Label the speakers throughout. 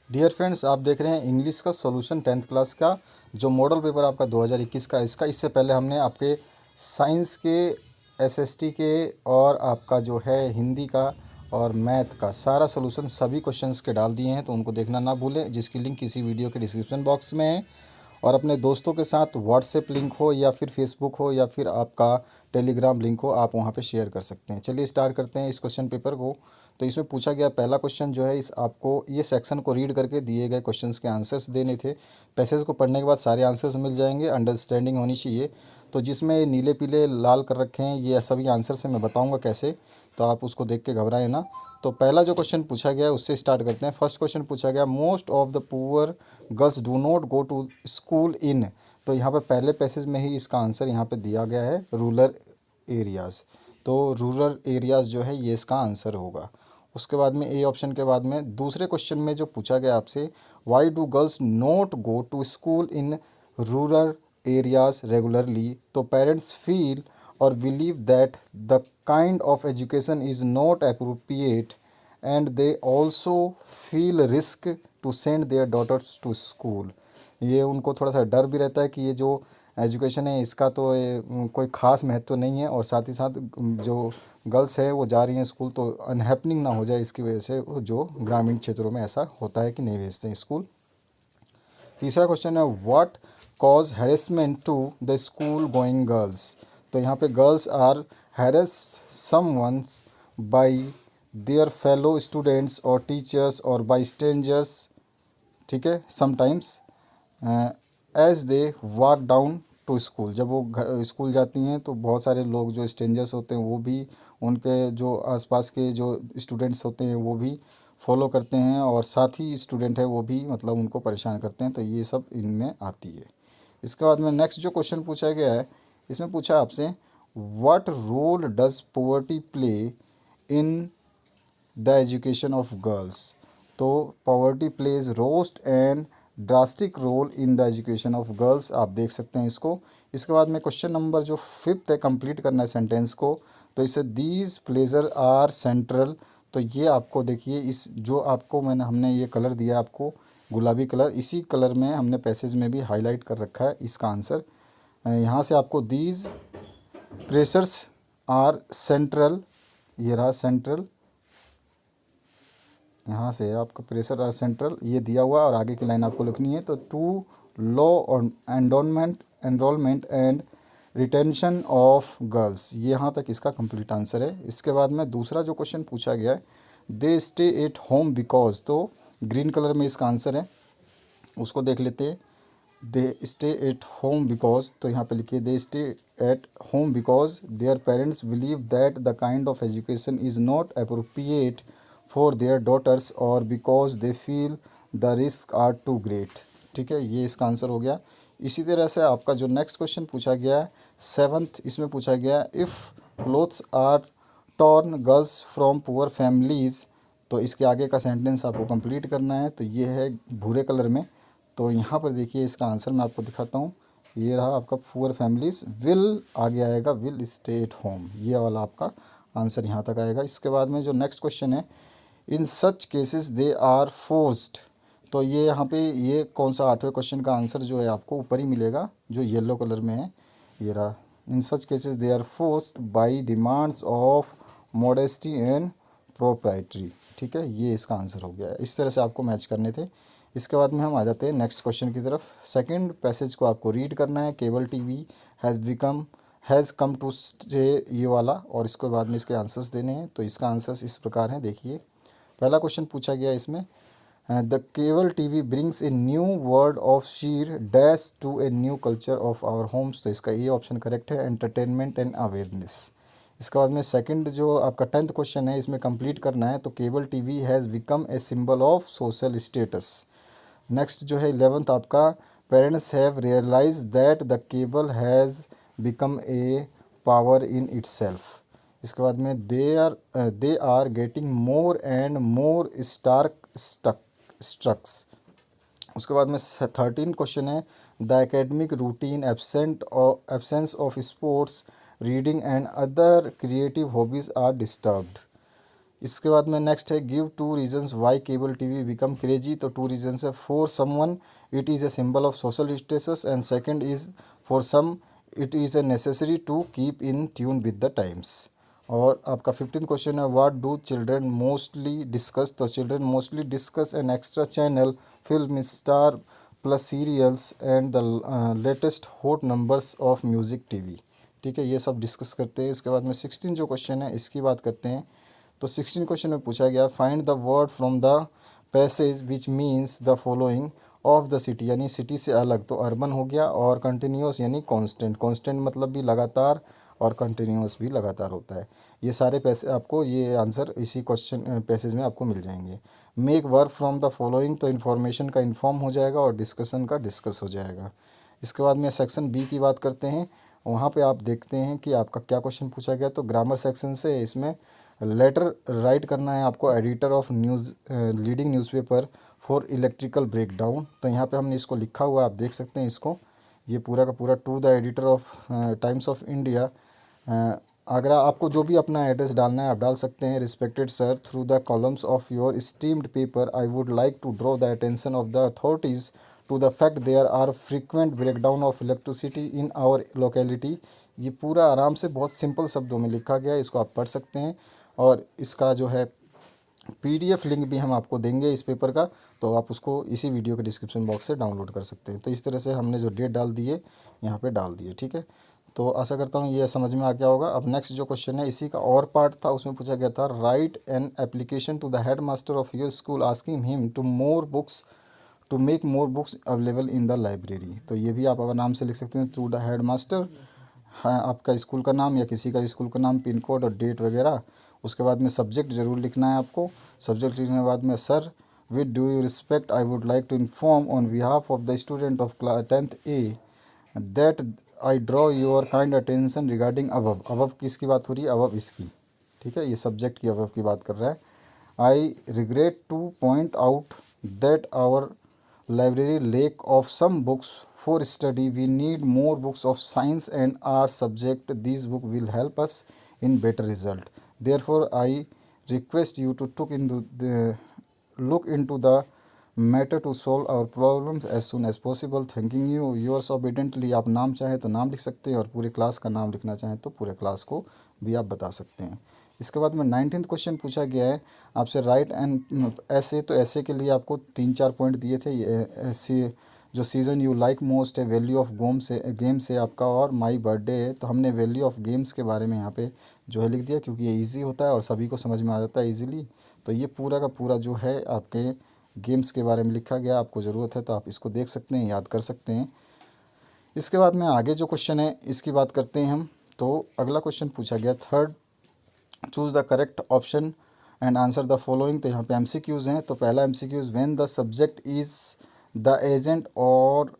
Speaker 1: Dear friends, आप देख रहे हैं इंग्लिश का सॉल्यूशन 10th क्लास का जो मॉडल पेपर आपका 2021 का इससे पहले हमने आपके साइंस के, एसएसटी के और आपका जो है हिंदी का और मैथ का सारा सॉल्यूशन सभी क्वेश्चंस के डाल दिए हैं, तो उनको देखना ना भूलें, जिसकी लिंक किसी वीडियो के डिस्क्रिप्शन बॉक्स में है। और अपने दोस्तों के साथ व्हाट्सएप लिंक हो या फिर फेसबुक हो या फिर आपका टेलीग्राम लिंक हो, आप वहाँ पे शेयर कर सकते हैं। चलिए स्टार्ट करते हैं इस क्वेश्चन पेपर को। तो इसमें पूछा गया पहला क्वेश्चन जो है, इस आपको ये सेक्शन को रीड करके दिए गए क्वेश्चंस के आंसर्स देने थे। पैसेज को पढ़ने के बाद सारे आंसर्स मिल जाएंगे, अंडरस्टैंडिंग होनी चाहिए। तो जिसमें नीले पीले लाल कर रखे हैं ये सभी आंसर्स हैं, मैं बताऊंगा कैसे, तो आप उसको देख के घबराएं ना। तो पहला जो क्वेश्चन पूछा गया है उससे स्टार्ट करते हैं। फर्स्ट क्वेश्चन पूछा गया, most of the poor girls do not go to school in. तो यहाँ पर पहले पैसेज में ही इसका आंसर यहाँ पे दिया गया है, रूरल एरियाज़। तो रूरल एरियाज़ जो है ये इसका आंसर होगा। उसके बाद में ए ऑप्शन के बाद में दूसरे क्वेश्चन में जो पूछा गया आपसे, why do girls not go to school in rural areas regularly. तो पेरेंट्स फील और believe that the kind of education is not appropriate and they also feel risk to send their daughters to school. ये उनको थोड़ा सा डर भी रहता है कि ये जो एजुकेशन है इसका तो कोई ख़ास महत्व नहीं है, और साथ ही साथ जो गर्ल्स है वो जा रही हैं स्कूल तो अनहैपनिंग ना हो जाए, इसकी वजह से जो ग्रामीण क्षेत्रों में ऐसा होता है कि नहीं भेजते हैं स्कूल। तीसरा क्वेश्चन है, what cause harassment to the school going girls. तो यहाँ पे girls are harassed someone by their fellow students और टीचर्स और बाय स्ट्रेंजर्स, ठीक है, sometimes as they walk down to school. जब वो घर स्कूल जाती हैं तो बहुत सारे लोग जो स्ट्रेंजर्स होते हैं वो भी, उनके जो आसपास के जो स्टूडेंट्स होते हैं वो भी फॉलो करते हैं, और साथ ही स्टूडेंट है वो भी मतलब उनको परेशान करते हैं। तो ये सब इनमें आती है। इसके बाद में नेक्स्ट जो क्वेश्चन पूछा गया है, इसमें पूछा आपसे, what role does poverty play in the education of girls. तो poverty plays roast and drastic role in the education of girls, आप देख सकते हैं इसको। इसके बाद में क्वेश्चन नंबर जो फिफ्थ है, कंप्लीट करना है सेंटेंस को। तो इसे दीज प्लेजर आर सेंट्रल। तो ये आपको देखिए, इस जो आपको हमने ये कलर दिया आपको गुलाबी कलर, इसी कलर में हमने पैसेज में भी हाईलाइट कर रखा है इसका आंसर। यहाँ से आपको दीज प्रेशर्स आर सेंट्रल, ये रहा सेंट्रल, यहाँ से आपका प्रेशर और सेंट्रल ये दिया हुआ, और आगे की लाइन आपको लिखनी है। तो टू लो और enrolment and retention of girls, ये यहाँ तक इसका कंप्लीट आंसर है। इसके बाद में दूसरा जो क्वेश्चन पूछा गया है, they stay at home because. तो ग्रीन कलर में इसका आंसर है, उसको देख लेते हैं। They stay at home because, तो यहाँ पे लिखिए they stay at home because their parents believe that the kind of education is not appropriate for their daughters और because they feel the risk are too great. ठीक है, ये इसका answer हो गया। इसी तरह से आपका जो नेक्स्ट क्वेश्चन पूछा गया है सेवन्थ, इसमें पूछा गया if clothes are torn girls from poor families. तो इसके आगे का सेंटेंस आपको कंप्लीट करना है। तो ये है भूरे कलर में। तो यहाँ पर देखिए इसका आंसर मैं आपको दिखाता हूँ, ये रहा आपका पुअर फैमिलीज विल, आगे आएगा विल स्टे एट होम, ये वाला आपका आंसर यहाँ तक आएगा। इसके बाद में जो नेक्स्ट क्वेश्चन है, in such cases they are forced. तो ये यहाँ पे ये कौन सा आठवें क्वेश्चन का आंसर जो है आपको ऊपर ही मिलेगा, जो येलो कलर में है, ये रहा। In such cases they are forced by demands of modesty and proprietary. ठीक है, ये इसका आंसर हो गया है। इस तरह से आपको मैच करने थे। इसके बाद में हम आ जाते हैं नेक्स्ट क्वेश्चन की तरफ। सेकंड पैसेज को आपको रीड करना है, cable TV has come to stay, ये वाला, और इसके बाद में इसके आंसर्स देने हैं। तो इसका आंसर्स इस प्रकार हैं, देखिए। पहला क्वेश्चन पूछा गया इसमें, the cable TV brings a new word of sheer dash to a new culture of our homes. तो इसका ये ऑप्शन करेक्ट है, एंटरटेनमेंट एंड अवेयरनेस। इसके बाद में सेकंड जो आपका 10th क्वेश्चन है, इसमें कंप्लीट करना है। तो cable TV has become a symbol of social status. Next जो है 11th आपका, parents have realise that the cable has become a power in itself. इसके बाद में they are getting more and more strict. उसके बाद में 13 क्वेश्चन है, the academic routine absence of sports reading and other creative hobbies are disturbed. इसके बाद में नेक्स्ट है give 2 reasons why cable TV become crazy. तो 2 रीजंस है, for someone it is a symbol of social status and second is for some it is a necessary to keep in tune with the times. और आपका 15 question है what do children mostly discuss. तो children mostly discuss an extra channel, film, Star Plus serials and the latest hot numbers of music TV. ठीक है, ये सब discuss करते हैं। इसके बाद में 16 जो क्वेश्चन है इसकी बात करते हैं। तो 16 क्वेश्चन में पूछा गया find the word from the passage which means the following of the city, यानी सिटी से अलग। तो अर्बन हो गया, और कंटिन्यूस यानी कांस्टेंट, कांस्टेंट मतलब भी लगातार, और कंटिन्यूस भी लगातार होता है। ये सारे पैसे आपको, ये आंसर इसी क्वेश्चन पैसेज में आपको मिल जाएंगे। Make work from the following, तो इन्फॉर्मेशन का इन्फॉर्म हो जाएगा और डिस्कशन का डिस्कस हो जाएगा। इसके बाद में सेक्शन बी की बात करते हैं। वहाँ पे आप देखते हैं कि आपका क्या क्वेश्चन पूछा गया। तो ग्रामर सेक्शन से इसमें लेटर राइट करना है आपको, editor of news leading newspaper for electrical breakdown. तो यहाँ पे हमने इसको लिखा हुआ, आप देख सकते हैं इसको, ये पूरा का पूरा to the editor of Times of India Agra. आपको जो भी अपना एड्रेस डालना है आप डाल सकते हैं। Respected sir, through the columns of your esteemed paper I would like to draw the attention of the authorities to the fact there are frequent breakdown of electricity in our locality. ये पूरा आराम से बहुत simple शब्दों में लिखा गया है, इसको आप पढ़ सकते हैं। और इसका जो है पीडीएफ लिंक भी हम आपको देंगे इस पेपर का, तो आप उसको इसी वीडियो के डिस्क्रिप्शन बॉक्स से डाउनलोड कर सकते हैं। तो इस तरह से हमने जो डेट डाल दिए यहाँ पे डाल दिए। ठीक है, तो आशा करता हूँ ये समझ में आ गया होगा। अब नेक्स्ट जो क्वेश्चन है इसी का और पार्ट था, उसमें पूछा गया था write an application to the head master of your school asking him to make more books available in the library. तो ये भी आप अपने नाम से लिख सकते हैं, थ्रू द हेड मास्टर, हाँ आपका स्कूल का नाम या किसी का स्कूल का नाम, पिन कोड और डेट वगैरह। उसके बाद में सब्जेक्ट ज़रूर लिखना है आपको। सब्जेक्ट लिखने के बाद में sir with due respect I would like to inform on behalf of the student of 10th A that I draw your kind attention regarding above. Above किसकी बात हो रही है, अबव इसकी। ठीक है, ये सब्जेक्ट की अबव की बात कर रहा है। I regret to point out that our library lack of some books for study. We need more books of science and art subject. These book will help us in better result. Therefore I request you to look into the matter to solve our problems as soon as possible. Thanking you, yours obediently। आप नाम चाहें तो नाम लिख सकते हैं, और पूरे क्लास का नाम लिखना चाहें तो पूरे क्लास को भी आप बता सकते हैं। इसके बाद में 19th क्वेश्चन पूछा गया है आपसे राइट एंड ऐसे। तो ऐसे के लिए आपको 3-4 पॉइंट दिए थे। ये ऐसे जो सीज़न यू लाइक मोस्ट है, वैल्यू ऑफ गेम से आपका, और माई बर्थडे है। तो हमने वैल्यू ऑफ गेम्स के बारे में यहाँ पे जो है लिख दिया, क्योंकि ये इजी होता है और सभी को समझ में आ जाता है इजीली। तो ये पूरा का पूरा जो है आपके गेम्स के बारे में लिखा गया। आपको ज़रूरत है तो आप इसको देख सकते हैं, याद कर सकते हैं। इसके बाद में आगे जो क्वेश्चन है इसकी बात करते हैं हम। तो अगला क्वेश्चन पूछा गया third, choose the correct option and answer the following. तो यहाँ पे एमसीक्यूज़ हैं। तो पहला MCQs when the subject is the agent और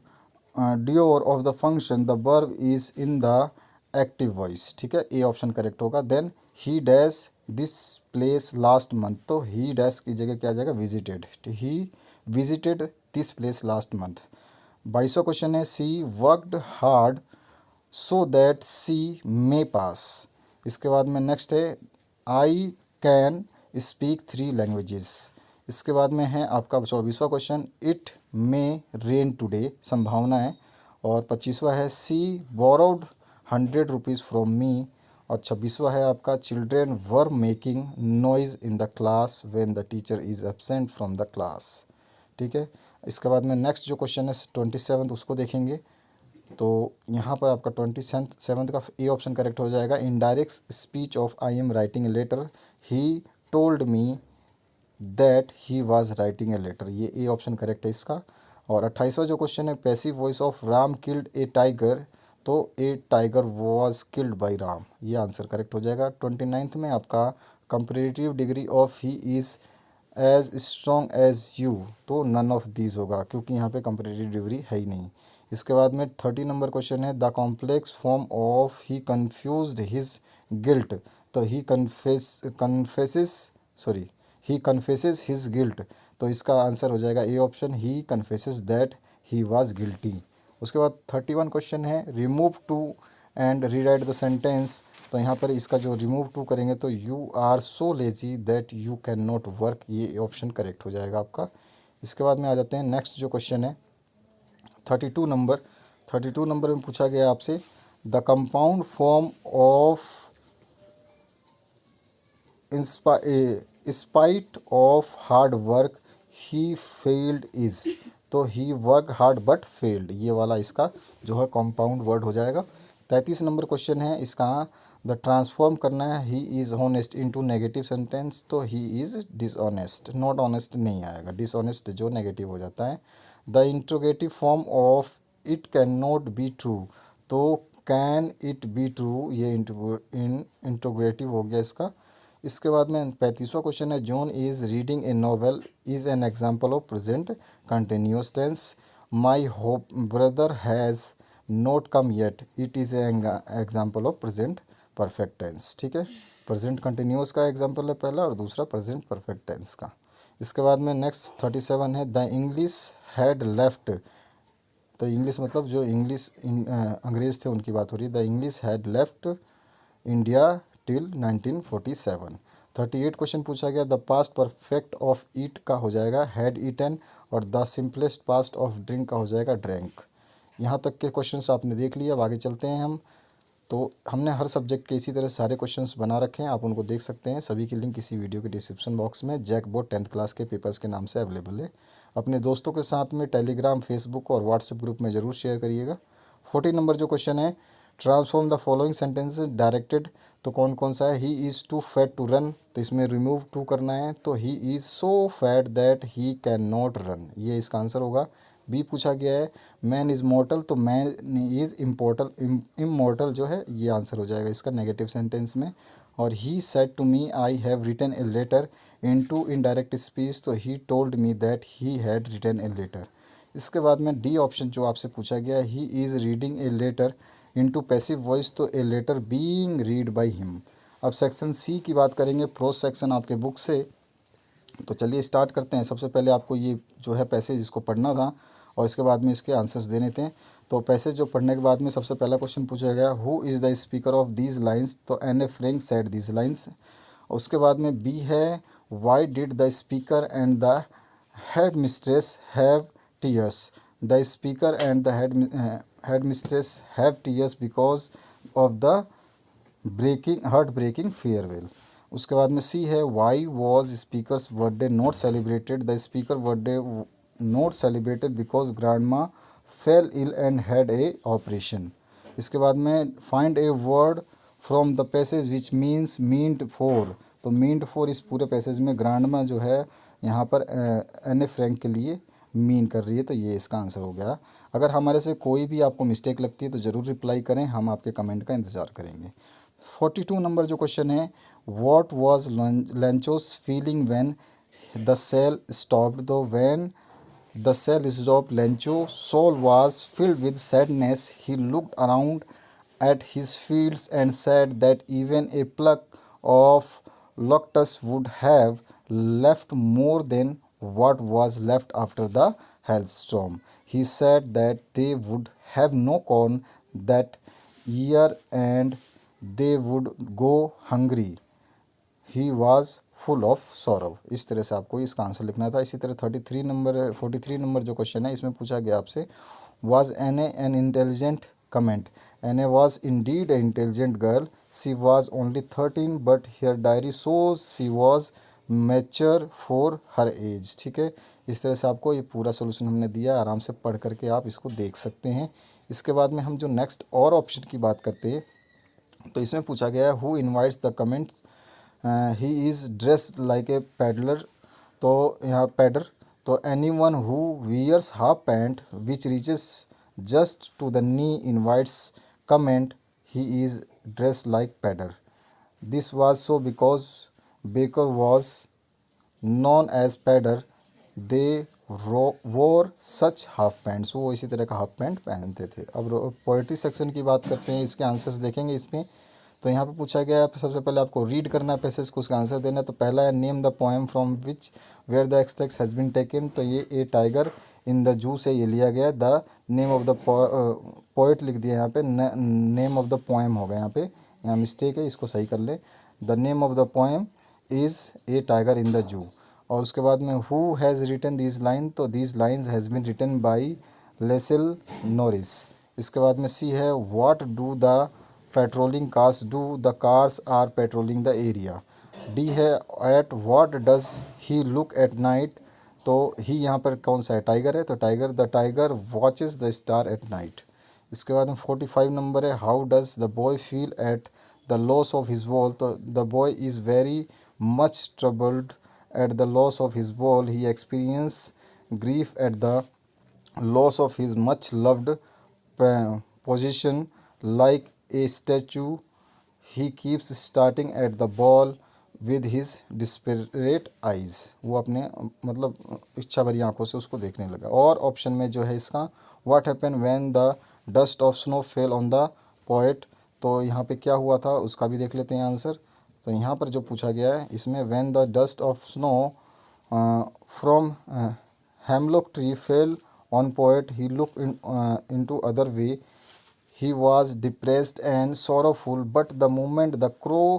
Speaker 1: doer of the function the verb is in the active voice. ठीक है, ए ऑप्शन करेक्ट होगा। Then he dash this place last month. तो ही डैश की जगह क्या आ जाएगा, visited. He visited this place last month. 22वां क्वेश्चन है सी worked hard so that she may pass. इसके बाद में नेक्स्ट है आई कैन स्पीक 3 लैंग्वेजेस। इसके बाद में है आपका 24वां question it may rain today, संभावना है। और 25वां है she borrowed 100 rupees from me. और 26वां है आपका children were making noise in the class when the teacher is absent from the class. ठीक है, इसके बाद में नेक्स्ट जो क्वेश्चन है 27 उसको देखेंगे। तो यहाँ पर आपका 27 का ए ऑप्शन करेक्ट हो जाएगा। Indirect speech of I am writing a letter, he told me that he was writing a letter. ये ए ऑप्शन करेक्ट है इसका। और 28वां जो क्वेश्चन है passive voice of Ram killed a tiger. तो a tiger was killed by Ram, ये answer correct हो जाएगा। 29th में आपका comparative degree of he is as strong as you. तो नन ऑफ दीज होगा, क्योंकि यहाँ पे कंपेरेटिव डिग्री है ही नहीं। इसके बाद में 30 नंबर क्वेश्चन है the complex form of he confused his guilt. तो ही कन्फेसेस हिज गिल्ट। तो इसका आंसर हो जाएगा A option, he confesses that he was guilty. उसके बाद 31 क्वेश्चन है remove to and rewrite the sentence तो यहाँ पर इसका जो रिमूव टू करेंगे तो you are so lazy that you can not work, ये ऑप्शन करेक्ट हो जाएगा आपका। इसके बाद में आ जाते हैं नेक्स्ट जो क्वेश्चन है 32 नंबर। 32 नंबर में पूछा गया आपसे the compound form of spite of hard work he failed is, तो ही वर्क हार्ड बट फेल्ड, ये वाला इसका जो है कंपाउंड वर्ड हो जाएगा। 33 नंबर क्वेश्चन है इसका द ट्रांसफॉर्म करना है he is honest into negative sentence, तो he is dishonest, not honest नहीं आएगा, डिसऑनेस्ट जो नेगेटिव हो जाता है। The interrogative form of it can not be true, तो कैन इट बी ट्रू, ये इंट्रोगेटिव हो गया इसका। इसके बाद में 35वां क्वेश्चन है John is reading a novel is an example of present continuous tense, my hope brother has not come yet, it is example of present perfect tense. ठीक है, प्रेजेंट कंटिन्यूस का एग्जाम्पल है पहला और दूसरा प्रेजेंट परफेक्ट टेंस का। इसके बाद में नेक्स्ट 37 है द इंग्लिश हैड लेफ्ट, तो इंग्लिश मतलब जो इंग्लिश अंग्रेज़ थे उनकी बात हो रही है। The English had left India till 1947। 38 question पूछा गया द पास्ट परफेक्ट ऑफ ईट का हो जाएगा हैड ईटन, और the simplest past of drink का हो जाएगा ड्रैंक। यहाँ तक के क्वेश्चंस आपने देख लिया, अब आगे चलते हैं हम। तो हमने हर सब्जेक्ट के इसी तरह सारे क्वेश्चंस बना रखे हैं, आप उनको देख सकते हैं। सभी की लिंक इसी वीडियो के डिस्क्रिप्शन बॉक्स में जैक बोर्ड 10th क्लास के पेपर्स के नाम से अवेलेबल है। अपने दोस्तों के साथ में टेलीग्राम, फेसबुक और व्हाट्सएप ग्रुप में ज़रूर शेयर करिएगा। 40 नंबर जो क्वेश्चन है transform the following sentence directed, तो कौन कौन सा है। He is too fat to run, तो इसमें रिमूव टू करना है, तो he is so fat that he can not run, ये इसका आंसर होगा। बी पूछा गया है मैन इज़ मॉर्टल, तो मैन इज़ इमॉर्टल जो है ये आंसर हो जाएगा इसका नेगेटिव सेंटेंस में। और he said to me I have written a letter into indirect speech, तो he told me that he had written a letter. इसके बाद में डी ऑप्शन जो आपसे पूछा गया he is reading a letter into passive voice, तो a letter being read by him. अब सेक्शन सी की बात करेंगे, प्रोज सेक्शन आपके बुक से। तो चलिए स्टार्ट करते हैं। सबसे पहले आपको ये जो है पैसेज इसको पढ़ना था और इसके बाद में इसके आंसर्स देने थे। तो पैसेज जो पढ़ने के बाद में सबसे पहला क्वेश्चन पूछा गया who is the speaker of these lines, तो Anne a Frank said these lines. उसके बाद में बी है why did the speaker and the head mistress have tears, the speaker and the head mistress have tears because of the heart breaking farewell. उसके बाद में C है why was speaker's birthday not celebrated, the speaker birthday not celebrated because grandma fell ill and had A operation. इसके बाद में find a word from the passage which means meant for, तो meant for इस पूरे passage में grandma जो है यहाँ पर एन ए फ्रैंक के लिए मीन कर रही है, तो ये इसका आंसर हो गया। अगर हमारे से कोई भी आपको मिस्टेक लगती है तो ज़रूर रिप्लाई करें, हम आपके कमेंट का इंतज़ार करेंगे। 42 नंबर जो क्वेश्चन है what was Lencho's feeling when the hail stopped, though when the hail stopped Lencho soul was filled with sadness, he looked around at his fields and said that even a pluck of locusts would have left more than what was left after the hailstorm. He said that they would have no corn that year and they would go hungry. He was full of sorrow. इस तरह से आपको इसका answer लिखना था। इसी तरह 43 number जो क्वेश्चन है इसमें पूछा गया आपसे was an intelligent comment, Anne a was indeed a intelligent girl, she was only 13 but her diary shows she was mature for her age. ठीक है, इस तरह से आपको ये पूरा सोल्यूशन हमने दिया, आराम से पढ़ करके आप इसको देख सकते हैं। इसके बाद में हम जो नेक्स्ट और ऑप्शन की बात करते हैं तो इसमें पूछा गया है who invites the comments he is dressed like a peddler, तो यहाँ पैडर, तो any one who wears half pant which reaches just to the knee invites comment he is dressed like pader. This was so because baker was known as pader, they wore such half pants, वो इसी तरह का half pant पहनते थे। अब poetry section की बात करते हैं, इसके आंसर्स देखेंगे इसमें। तो यहाँ पे पूछा गया है सबसे पहले आपको रीड करना है पैसेज को, उसका आंसर देना है। तो पहला है name the poem from which where the extract has been taken, तो ये ए टाइगर इन द जू से ये लिया गया। The name of the poet लिख दिया यहाँ पे, नेम ऑफ द पोएम होगा यहाँ पे यहाँ मिस्टेक है, इसको सही कर ले। The name of the poem is a tiger in the zoo. और उसके बाद में who has written these line, तो these lines has been written by Leslie Norris. इसके बाद में सी है what do the patrolling cars do, the cars are patrolling the area. D है at what does he look at night, तो he यहाँ पर कौन सा है, टाइगर है, तो tiger, the tiger watches the star at night. इसके बाद में 45 नंबर है how does the boy feel at the loss of his ball, तो the boy is very much troubled at the loss of his ball, he experience grief at the loss of his much loved position like a statue, he keeps starting at the ball with his desperate eyes, वो अपने मतलब इच्छा भरी आंखों से उसको देखने लगा। और ऑप्शन में जो है इसका what happen when the dust of snow fell on the poet, तो यहाँ पे क्या हुआ था उसका भी देख लेते हैं आंसर। तो यहाँ पर जो पूछा गया है इसमें when the dust of snow from hemlock tree fell on poet he look into other way, he was depressed and sorrowful, but the moment the crow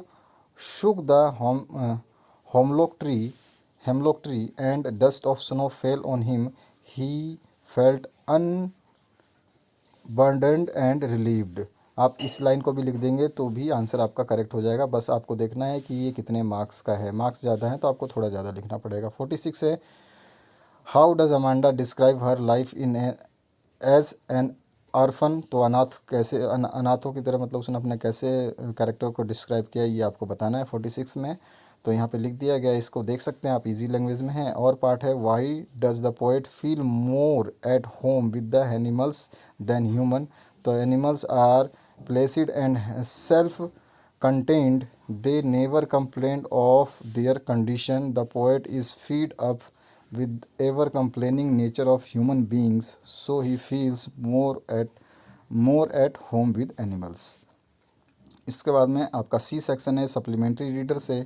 Speaker 1: shook the hemlock tree and dust of snow fell on him, he felt unburdened and relieved। आप इस line को भी लिख देंगे तो भी answer आपका correct हो जाएगा। बस आपको देखना है कि ये कितने मार्क्स का है, मार्क्स ज़्यादा है तो आपको थोड़ा ज़्यादा लिखना पड़ेगा। 46 है how does Amanda describe her life in as an orphan, तो अनाथ कैसे अनाथों की तरह मतलब उसने अपने कैसे कैरेक्टर को डिस्क्राइब किया ये आपको बताना है 46 में। तो यहाँ पे लिख दिया गया, इसको देख सकते हैं आप, इजी लैंग्वेज में है। और पार्ट है why does the poet feel more at home with the animals than human, तो animals are placid and self contained, they never complained of their condition, the poet is fed up with ever complaining nature of human beings, so he feels more at home with animals। इसके बाद में आपका C section है supplementary reader से।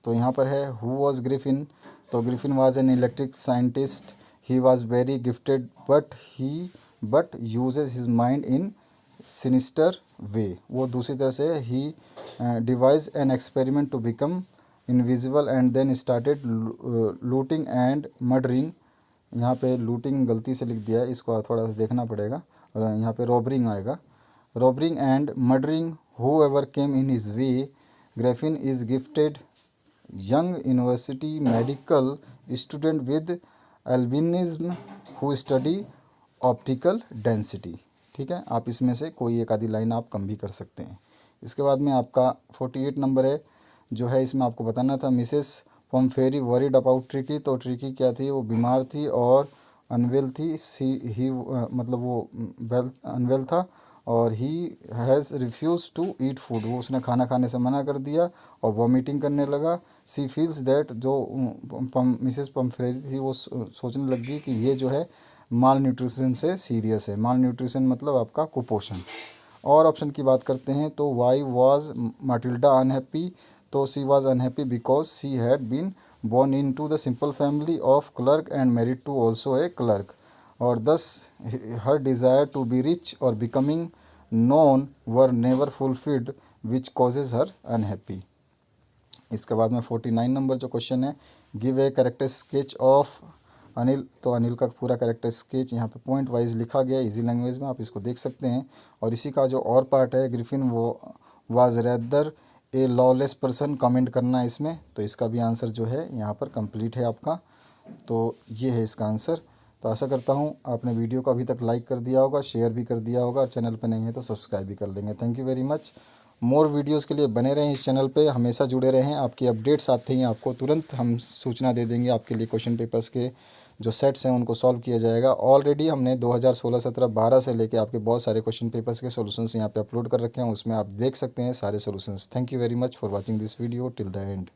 Speaker 1: तो यहाँ पर है हु वॉज ग्रिफिन, तो Griffin was an electric scientist, he was very gifted but uses his mind in sinister way, वो दूसरी तरह से he devise an experiment to become invisible and then started looting and murdering. यहाँ पे looting गलती से लिख दिया है, इसको थोड़ा सा देखना पड़ेगा, और यहाँ पे रॉबरिंग आएगा, robbering and murdering whoever came in his way। Griffin is gifted young university medical student with albinism who study optical density। ठीक है, आप इसमें से कोई एक आधी लाइन आप कम भी कर सकते हैं। इसके बाद में आपका 48 नंबर है जो है, इसमें आपको बताना था मिसेस पॉम्फेरी वरीड अबाउट ट्रिकी, तो ट्रिकी क्या थी, वो बीमार थी और अनवेल थी, ही मतलब वो वेल अनवेल था, और he has refused to eat food, वो उसने खाना खाने से मना कर दिया और वॉमिटिंग करने लगा। सी फील्स दैट, जो मिसेस पम्फ्रेरी थी वो सोचने लगी कि ये जो है माल न्यूट्रिशन से सीरियस है। माल न्यूट्रिशन मतलब आपका कुपोषण। और ऑप्शन की बात करते हैं तो वाई वॉज माटिल्डा अनहैप्पी, तो she was unhappy because she had been born into the simple family of clerk and married to also a clerk, और thus her desire to be rich or becoming known were never fulfilled, which causes her unhappy। इसके बाद में 49 number जो question है, give a character sketch of Anil, तो अनिल का पूरा character sketch यहाँ पे पॉइंट वाइज लिखा गया है इजी लैंग्वेज में, आप इसको देख सकते हैं। और इसी का जो और पार्ट है, ग्रिफिन वो was rather A lawless person, comment करना है इसमें, तो इसका भी आंसर जो है यहाँ पर कंप्लीट है आपका। तो ये है इसका आंसर। तो आशा करता हूँ आपने वीडियो को अभी तक लाइक कर दिया होगा, शेयर भी कर दिया होगा, और चैनल पर नहीं है तो सब्सक्राइब भी कर लेंगे। Thank you very much. More videos के लिए बने रहें इस चैनल पे, हमेशा जुड़े रहें। आपकी अपडेट्स आते ही आपको तुरंत हम सूचना दे देंगे, आपके लिए क्वेश्चन पेपर्स के जो सेट्स हैं उनको सॉल्व किया जाएगा। ऑलरेडी हमने 2016, 17, 12 से लेके आपके बहुत सारे क्वेश्चन पेपर्स के सॉल्यूशंस यहाँ पे अपलोड कर रखे हैं, उसमें आप देख सकते हैं सारे solutions. Thank you very much for watching this video till the end.